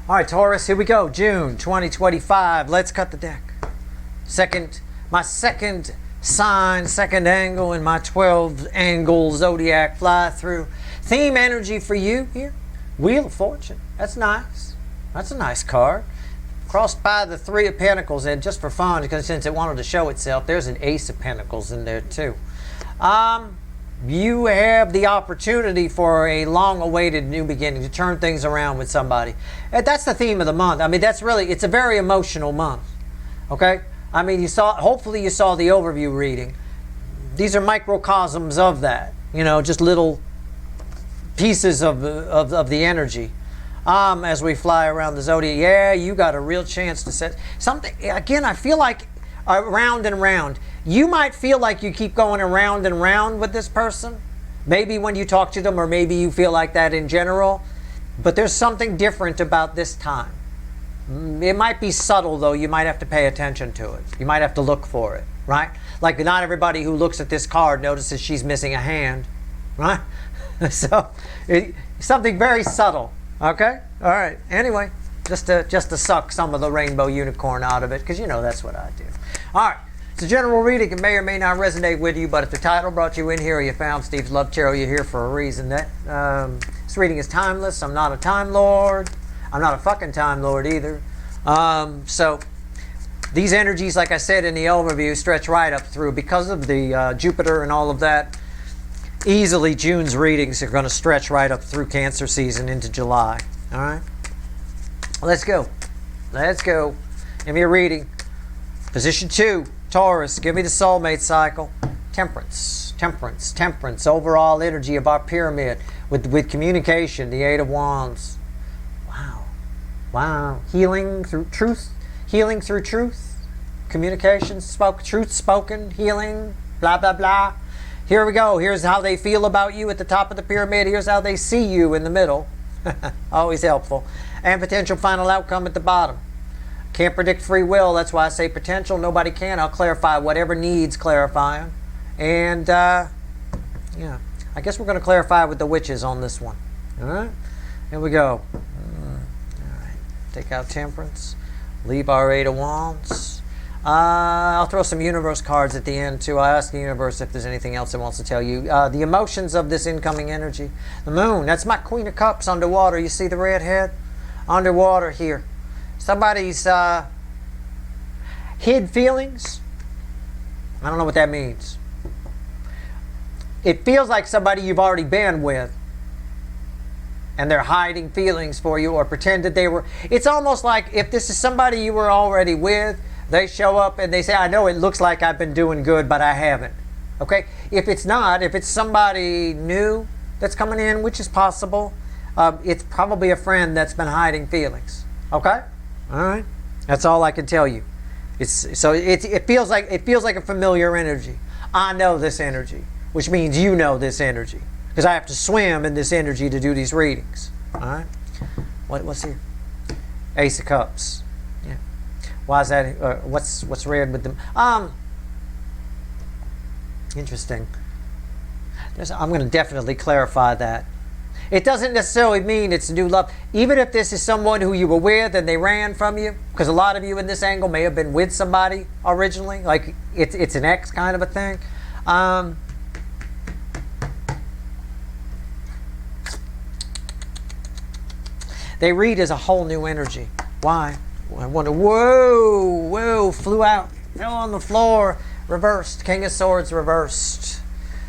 All right, Taurus, here we go. June 2025. Let's cut the deck. My second sign, second angle in my 12 angle zodiac fly through. Theme energy for you here. Wheel of Fortune. That's nice. That's a nice card. Crossed by the Three of Pentacles, and just for fun, because since it wanted to show itself, there's an Ace of Pentacles in there too. You have the opportunity for a long-awaited new beginning, to turn things around with somebody. And that's the theme of the month. I mean, it's a very emotional month. Okay? I mean, hopefully you saw the overview reading. These are microcosms of that. You know, just little pieces of the energy. As we fly around the zodiac, yeah, you got a real chance to set something. Again, I feel like round and round. You might feel like you keep going around and round with this person. Maybe when you talk to them, or maybe you feel like that in general. But there's something different about this time. It might be subtle, though. You might have to pay attention to it. You might have to look for it, right? Like, not everybody who looks at this card notices she's missing a hand, right? So, something very subtle, okay? All right. Anyway, just to suck some of the rainbow unicorn out of it, because you know that's what I do. All right. It's a general reading. It may or may not resonate with you, but if the title brought you in here, or you found Steve's Love Tarot, you're here for a reason. This reading is timeless. I'm not a time lord. I'm not a fucking time lord either. So these energies, like I said in the overview, stretch right up through. Because of the Jupiter and all of that, easily June's readings are going to stretch right up through Cancer season into July. All right? Let's go. Let's go. Give me a reading. Position 2. Taurus, give me the soulmate cycle. Temperance, temperance, temperance. Overall energy of our pyramid with communication, the Eight of Wands. Wow. Wow. Healing through truth. Healing through truth. Communication, truth spoken, healing, blah, blah, blah. Here we go. Here's how they feel about you at the top of the pyramid. Here's how they see you in the middle. Always helpful. And potential final outcome at the bottom. Can't predict free will. That's why I say potential. Nobody can. I'll clarify whatever needs clarifying. And, yeah. I guess we're going to clarify with the witches on this one. All right? Here we go. All right. Take out temperance. Leave our Eight of Wands. I'll throw some universe cards at the end, too. I ask the universe if there's anything else it wants to tell you. The emotions of this incoming energy. The moon. That's my Queen of Cups underwater. You see the red head? Underwater here. Somebody's hid feelings. I don't know what that means. It feels like somebody you've already been with, and they're hiding feelings for you, or pretend that they were. It's almost like if this is somebody you were already with, they show up and they say, I know it looks like I've been doing good, but I haven't. Okay? If it's not, if it's somebody new that's coming in, which is possible, it's probably a friend that's been hiding feelings. Okay? All right, that's all I can tell you. It feels like a familiar energy. I know this energy, which means you know this energy, because I have to swim in this energy to do these readings. All right, what's here? Ace of Cups. Yeah. Why is that? What's red with them? Interesting. I'm going to definitely clarify that. It doesn't necessarily mean it's new love. Even if this is someone who you were with and they ran from you, because a lot of you in this angle may have been with somebody originally, like it's an ex kind of a thing. They read as a whole new energy. Why? I wonder, whoa, flew out, fell on the floor, reversed, King of Swords reversed.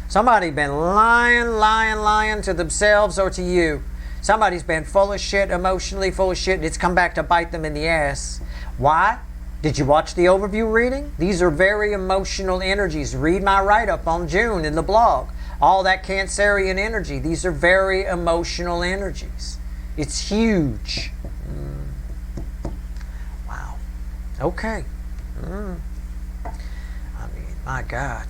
Somebody's been lying to themselves or to you. Somebody's been full of shit, emotionally full of shit, and it's come back to bite them in the ass. Why? Did you watch the overview reading? These are very emotional energies. Read my write-up on June in the blog. All that Cancerian energy. These are very emotional energies. It's huge. Wow. Okay. I mean, my God.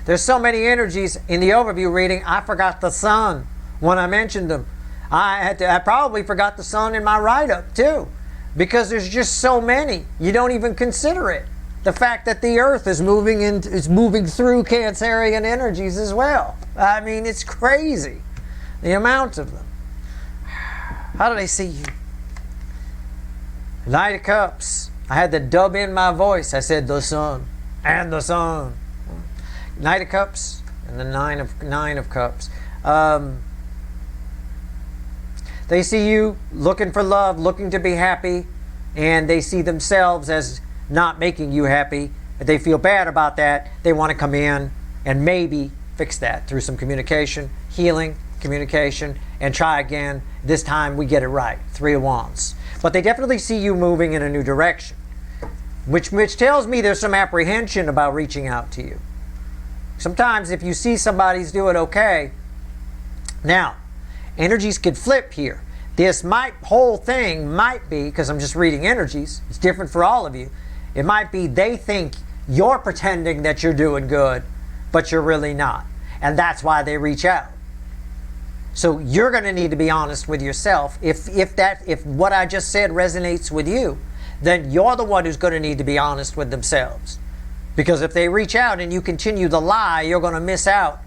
There's so many energies in the overview reading, I forgot the sun when I mentioned them. I probably forgot the sun in my write-up too, because there's just so many. You don't even consider it. The fact that the Earth is moving through Cancerian energies as well. I mean, it's crazy, the amount of them. How do they see you? Knight of Cups. I had to dub in my voice. I said the sun and the sun. Knight of Cups and the Nine of Cups. They see you looking for love, looking to be happy, and they see themselves as not making you happy. They feel bad about that. They want to come in and maybe fix that through some communication, healing, communication, and try again. This time we get it right. 3 of Wands. But they definitely see you moving in a new direction, which tells me there's some apprehension about reaching out to you. Sometimes if you see somebody's doing okay, now, energies could flip here. This whole thing might be, because I'm just reading energies, it's different for all of you. It might be they think you're pretending that you're doing good, but you're really not. And that's why they reach out. So you're going to need to be honest with yourself. If what I just said resonates with you, then you're the one who's going to need to be honest with themselves. Because if they reach out and you continue the lie, you're going to miss out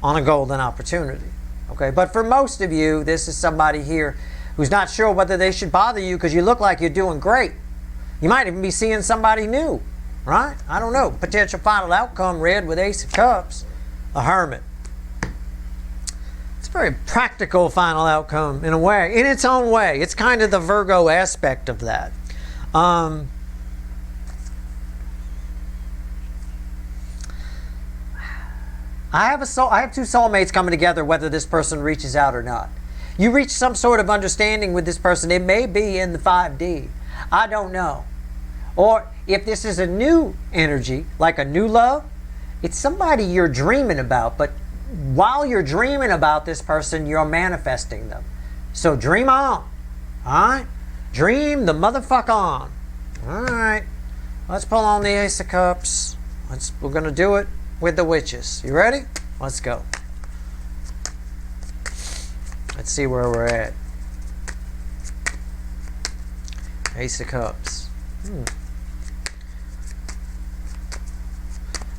on a golden opportunity. Okay? But for most of you, this is somebody here who's not sure whether they should bother you because you look like you're doing great. You might even be seeing somebody new, right? I don't know. Potential final outcome read with Ace of Cups, a Hermit. It's a very practical final outcome in a way, in its own way. It's kind of the Virgo aspect of that. I have 2 soulmates coming together whether this person reaches out or not. You reach some sort of understanding with this person. It may be in the 5D. I don't know. Or if this is a new energy, like a new love, it's somebody you're dreaming about. But while you're dreaming about this person, you're manifesting them. So dream on. Alright? Dream the motherfucker on. Alright. Let's pull on the Ace of Cups. We're going to do it with the witches. You ready? Let's go. Let's see where we're at. Ace of Cups.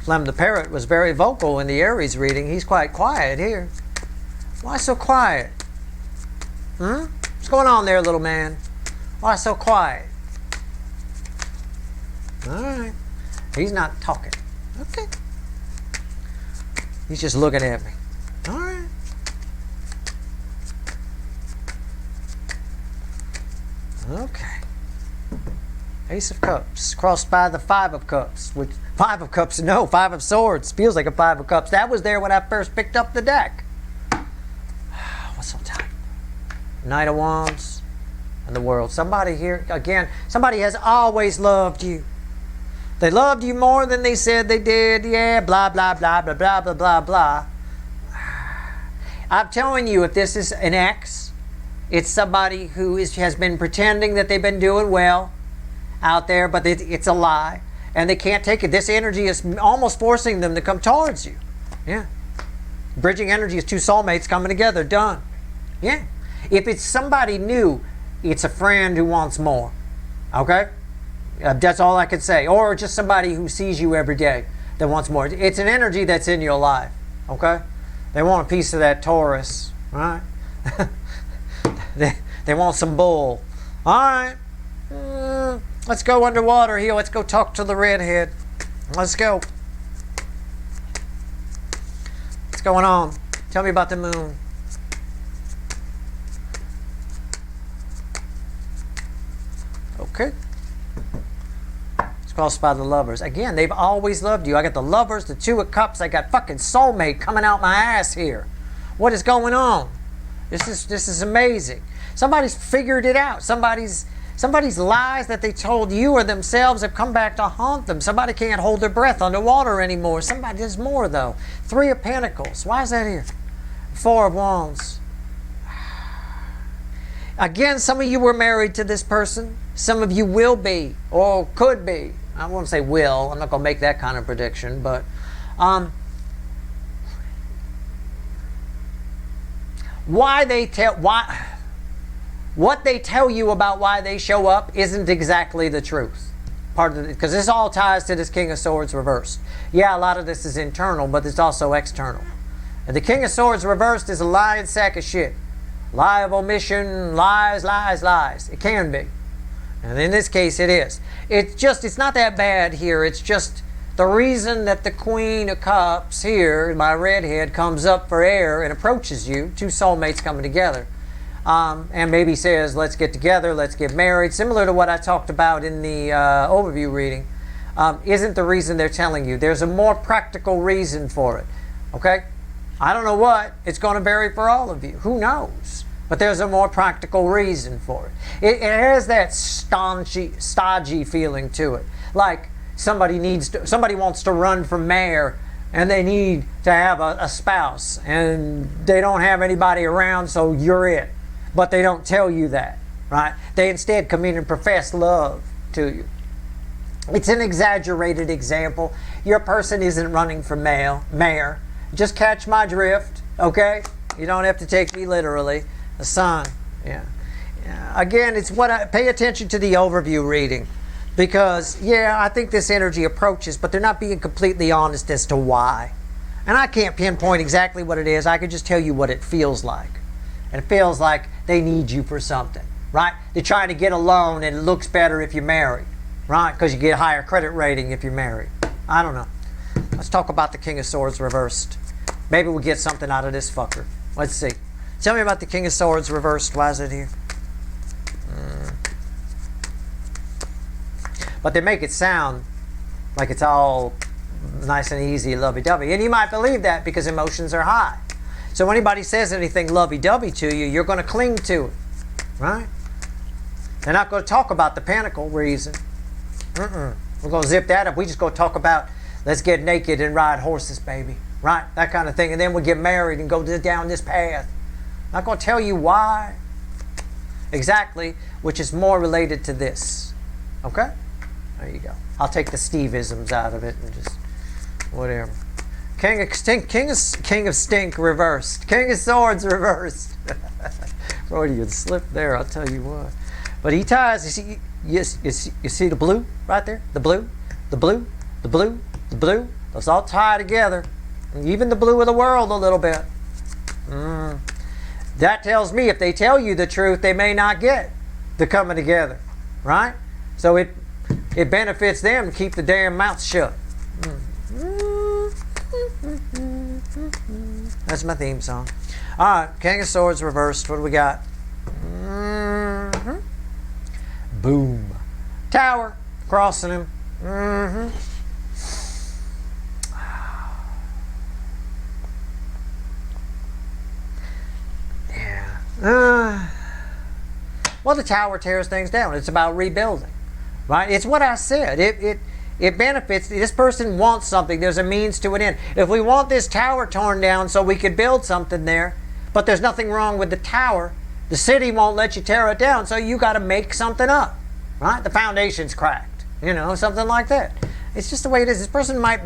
Flem the Parrot was very vocal in the Aries reading. He's quite quiet here. Why so quiet? What's going on there, little man? Why so quiet? Alright. He's not talking. Okay. He's just looking at me. All right. Okay. Ace of Cups crossed by the 5 of Cups. Which 5 of Cups? No, 5 of Swords feels like a 5 of Cups. That was there when I first picked up the deck. What's on top? Knight of Wands and the World. Somebody here again. Somebody has always loved you. They loved you more than they said they did. Yeah, blah, blah, blah, blah, blah, blah, blah, blah. I'm telling you, if this is an ex, it's somebody who has been pretending that they've been doing well out there, but it's a lie. And they can't take it. This energy is almost forcing them to come towards you. Yeah. Bridging energy is 2 soulmates coming together. Done. Yeah. If it's somebody new, it's a friend who wants more. Okay? That's all I could say. Or just somebody who sees you every day that wants more. It's an energy that's in your life. Okay? They want a piece of that Taurus. Right? they want some bull. Alright. Let's go underwater here. Let's go talk to the redhead. Let's go. What's going on? Tell me about the moon. Okay. Crossed by the Lovers. Again, they've always loved you. I got the Lovers, the 2 of Cups. I got fucking Soulmate coming out my ass here. What is going on? This is amazing. Somebody's figured it out. Somebody's lies that they told you or themselves have come back to haunt them. Somebody can't hold their breath underwater anymore. Somebody does more though. 3 of Pentacles. Why is that here? 4 of Wands. Again, some of you were married to this person. Some of you will be or could be. I won't say will. I'm not going to make that kind of prediction. But what they tell you about why they show up isn't exactly the truth. Because this all ties to this King of Swords reversed. Yeah, a lot of this is internal, but it's also external. And the King of Swords reversed is a lying sack of shit. Lie of omission, lies, lies, lies. It can be. And in this case, it is. It's not that bad here. It's just the reason that the Queen of Cups here, my redhead, comes up for air and approaches you, two soulmates coming together, and maybe says, let's get together, let's get married, similar to what I talked about in the overview reading, isn't the reason they're telling you. There's a more practical reason for it. Okay? I don't know what. It's going to vary for all of you. Who knows? But there's a more practical reason for it. It has that stodgy feeling to it. Like somebody wants to run for mayor and they need to have a spouse and they don't have anybody around, so you're it. But they don't tell you that, right? They instead come in and profess love to you. It's an exaggerated example. Your person isn't running for mayor. Just catch my drift, okay? You don't have to take me literally. The sun, yeah. Again, it's pay attention to the overview reading, because I think this energy approaches, but they're not being completely honest as to why. And I can't pinpoint exactly what it is. I can just tell you what it feels like. And it feels like they need you for something, right? They're trying to get a loan and it looks better if you're married, right? Because you get a higher credit rating if you're married. I don't know. Let's talk about the King of Swords reversed. Maybe we'll get something out of this fucker. Let's see. Tell me about the King of Swords reversed. Why is it here? But they make it sound like it's all nice and easy, lovey-dovey. And you might believe that because emotions are high. So when anybody says anything lovey-dovey to you, you're going to cling to it. Right? They're not going to talk about the pinnacle reason. We're going to zip that up. We just go talk about, let's get naked and ride horses, baby. Right? That kind of thing. And then we get married and go down this path. Not going to tell you why exactly, which is more related to this. Okay? There you go. I'll take the Steve-isms out of it and just whatever. King of Stink reversed. King of Swords reversed. Freudian slip there, I'll tell you what. But he ties, you see the blue right there? The blue, the blue, the blue, the blue. Those all tie together. And even the blue of the world a little bit. That tells me if they tell you the truth, they may not get the coming together, right? So it benefits them to keep the damn mouth shut. That's my theme song. All right, King of Swords reversed. What do we got? Boom. Tower, crossing him. Well, the tower tears things down. It's about rebuilding, right? It's what I said. It benefits. This person wants something. There's a means to an end. If we want this tower torn down so we could build something there, but there's nothing wrong with the tower, the city won't let you tear it down, so you got to make something up, right? The foundation's cracked, something like that. It's just the way it is. This person might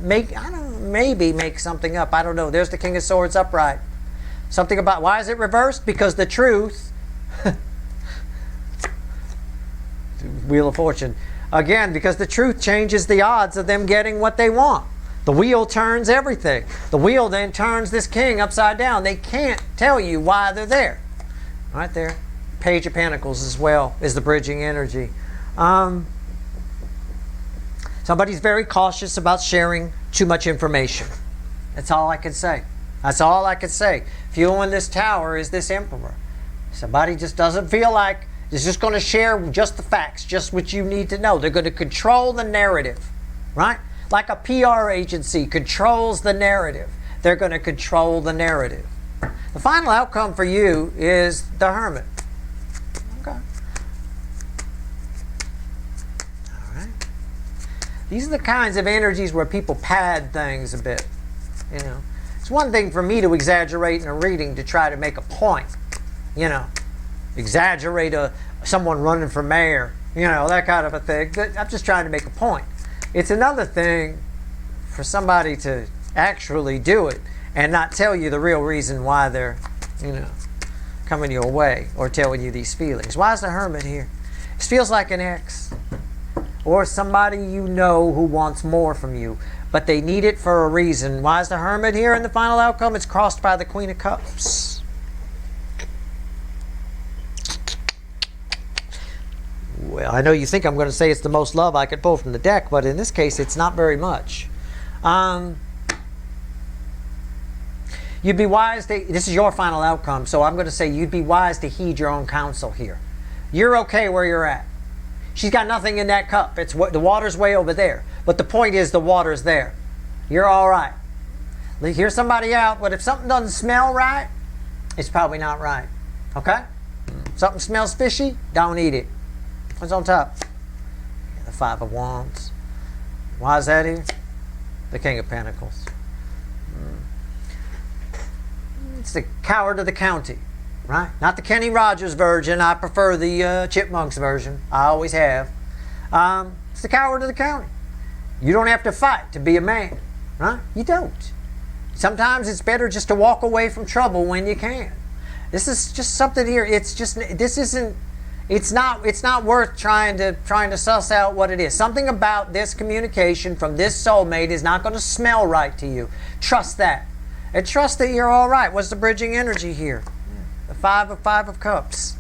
maybe make something up. I don't know. There's the King of Swords upright. Something about, why is it reversed? Because the truth, Wheel of Fortune, again, because the truth changes the odds of them getting what they want. The wheel turns everything. The wheel then turns this king upside down. They can't tell you why they're there. Right there. Page of Pentacles as well is the bridging energy. Somebody's very cautious about sharing too much information. That's all I can say. That's all I can say. Fueling this tower is this emperor. Somebody just doesn't feel like is just going to share just the facts, just what you need to know. They're going to control the narrative, right? Like a PR agency controls the narrative. They're going to control the narrative. The final outcome for you is the Hermit. Okay. All right. These are the kinds of energies where people pad things a bit, It's one thing for me to exaggerate in a reading to try to make a point, exaggerate someone running for mayor, that kind of a thing. I'm just trying to make a point. It's another thing for somebody to actually do it and not tell you the real reason why they're, coming your way or telling you these feelings. Why is the Hermit here? This feels like an ex or somebody who wants more from you, but they need it for a reason. Why is the Hermit here in the final outcome? It's crossed by the Queen of Cups. Well, I know you think I'm going to say it's the most love I could pull from the deck, but in this case, it's not very much. You'd be wise to, this is your final outcome, so I'm going to say you'd be wise to heed your own counsel here. You're okay where you're at. She's got nothing in that cup. It's what the water's way over there. But the point is the water's there. You're all right. Hear somebody out, but if something doesn't smell right, it's probably not right. Okay? Something smells fishy, don't eat it. What's on top? The Five of Wands. Why is that here? The King of Pentacles. It's the coward of the county, right? Not the Kenny Rogers version. I prefer the Chipmunks version. I always have. It's the coward of the county. You don't have to fight to be a man, right? You don't. Sometimes it's better just to walk away from trouble when you can. This is just something here. It's just, this isn't, it's not worth trying to suss out what it is. Something about this communication from this soulmate is not going to smell right to you. Trust that. And trust that you're all right. What's the bridging energy here? The Five of Cups.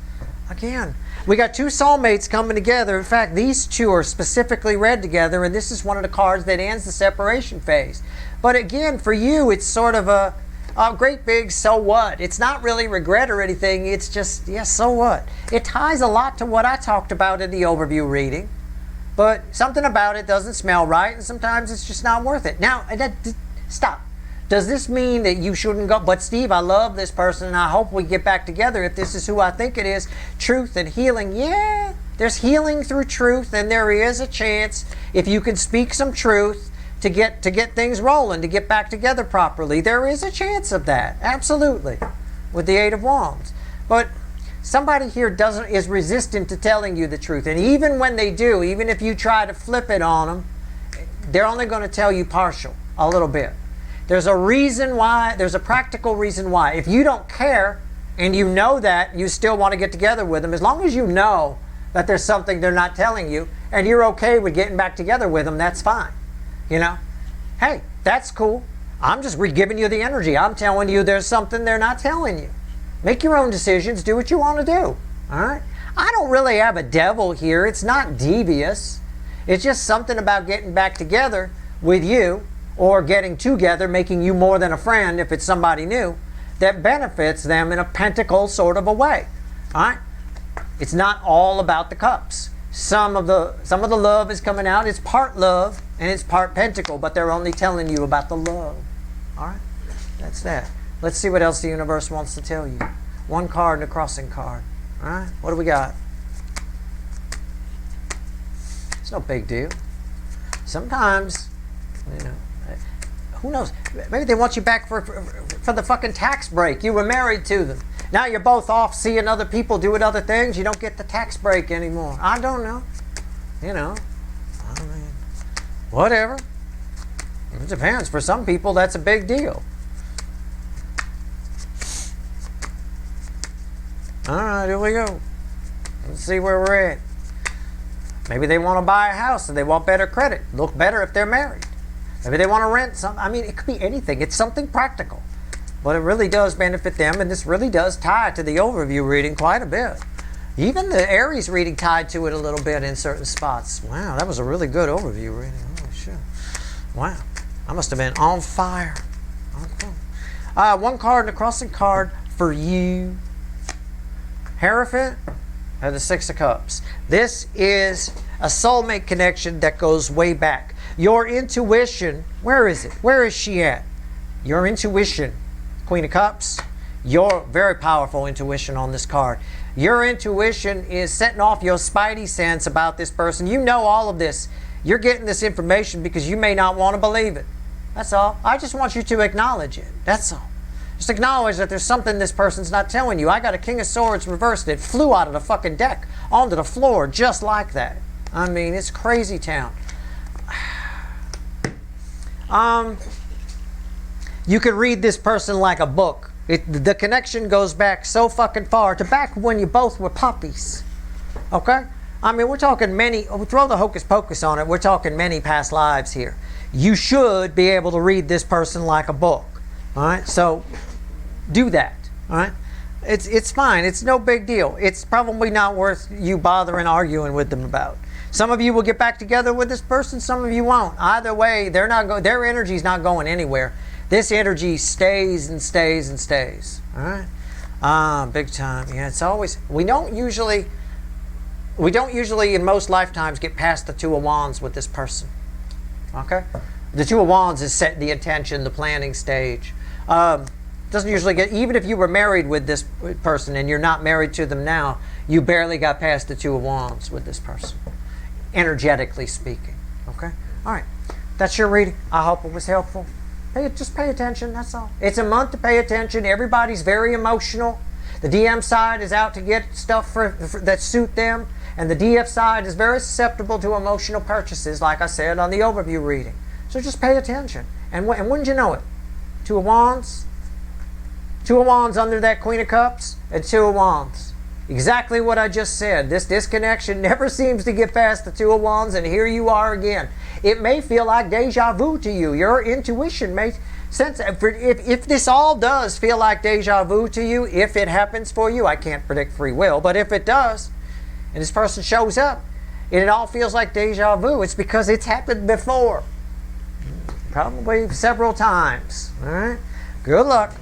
Again, we got two soulmates coming together. In fact, these two are specifically read together, and this is one of the cards that ends the separation phase. But again, for you, it's sort of a great big so what. It's not really regret or anything. It's just, yeah, so what. It ties a lot to what I talked about in the overview reading. But something about it doesn't smell right, and sometimes it's just not worth it. Now, stop. Does this mean that you shouldn't go? But Steve, I love this person, and I hope we get back together if this is who I think it is. Truth and healing. Yeah, there's healing through truth, and there is a chance if you can speak some truth to get things rolling, to get back together properly. There is a chance of that, absolutely, with the Eight of Wands. But somebody here is resistant to telling you the truth, and even when they do, even if you try to flip it on them, they're only going to tell you partial, a little bit. There's a reason why, there's a practical reason why. If you don't care and you know that, you still want to get together with them, as long as you know that there's something they're not telling you and you're okay with getting back together with them, that's fine. You know? Hey, that's cool. I'm just giving you the energy. I'm telling you there's something they're not telling you. Make your own decisions. Do what you want to do. All right? I don't really have a devil here. It's not devious. It's just something about getting back together with you, or getting together, making you more than a friend if it's somebody new, that benefits them in a pentacle sort of a way. All right? It's not all about the cups. Some of the love is coming out. It's part love and it's part pentacle, but they're only telling you about the love. All right? That's that. Let's see what else the universe wants to tell you. One card and a crossing card. All right? What do we got? It's no big deal. Sometimes, you know, who knows? Maybe they want you back for the fucking tax break. You were married to them. Now you're both off seeing other people doing other things. You don't get the tax break anymore. I don't know. You know. I mean, whatever. It depends. For some people, that's a big deal. All right, here we go. Let's see where we're at. Maybe they want to buy a house and they want better credit. Look better if they're married. Maybe they want to rent something. I mean, it could be anything. It's something practical. But it really does benefit them, and this really does tie to the overview reading quite a bit. Even the Aries reading tied to it a little bit in certain spots. Wow, that was a really good overview reading. Oh, shit. Wow. I must have been on fire. Okay. One card and a crossing card for you. Hierophant and the Six of Cups. This is a soulmate connection that goes way back. Your intuition, where is it? Where is she at? Your intuition, Queen of Cups, your very powerful intuition on this card. Your intuition is setting off your spidey sense about this person. You know all of this. You're getting this information because you may not want to believe it. That's all. I just want you to acknowledge it. That's all. Just acknowledge that there's something this person's not telling you. I got a King of Swords reversed. It flew out of the fucking deck onto the floor just like that. I mean, it's crazy town. You could read this person like a book. The connection goes back so fucking far to back when you both were puppies. Okay? I mean, we're talking many, throw the hocus pocus on it, we're talking many past lives here. You should be able to read this person like a book. All right? So, do that. All right? It's fine. It's no big deal. It's probably not worth you bothering arguing with them about. Some of you will get back together with this person. Some of you won't. Either way, they're not go. Their energy's not going anywhere. This energy stays and stays and stays. All right. Big time. Yeah. It's always. We don't usually in most lifetimes get past the Two of Wands with this person. Okay. The Two of Wands is set the intention, the planning stage. Doesn't usually get, even if you were married with this person and you're not married to them now, you barely got past the Two of Wands with this person, energetically speaking. Okay? All right. That's your reading. I hope it was helpful. Just pay attention, that's all. It's a month to pay attention. Everybody's very emotional. The DM side is out to get stuff that suit them, and the DF side is very susceptible to emotional purchases, like I said on the overview reading. So just pay attention. And wouldn't you know it? Two of Wands. Two of Wands under that Queen of Cups, and Two of Wands. Exactly what I just said. This disconnection never seems to get past the Two of Wands, and here you are again. It may feel like deja vu to you. Your intuition may sense, if this all does feel like deja vu to you, if it happens for you, I can't predict free will, but if it does, and this person shows up, and it all feels like deja vu, it's because it's happened before. Probably several times. All right? Good luck.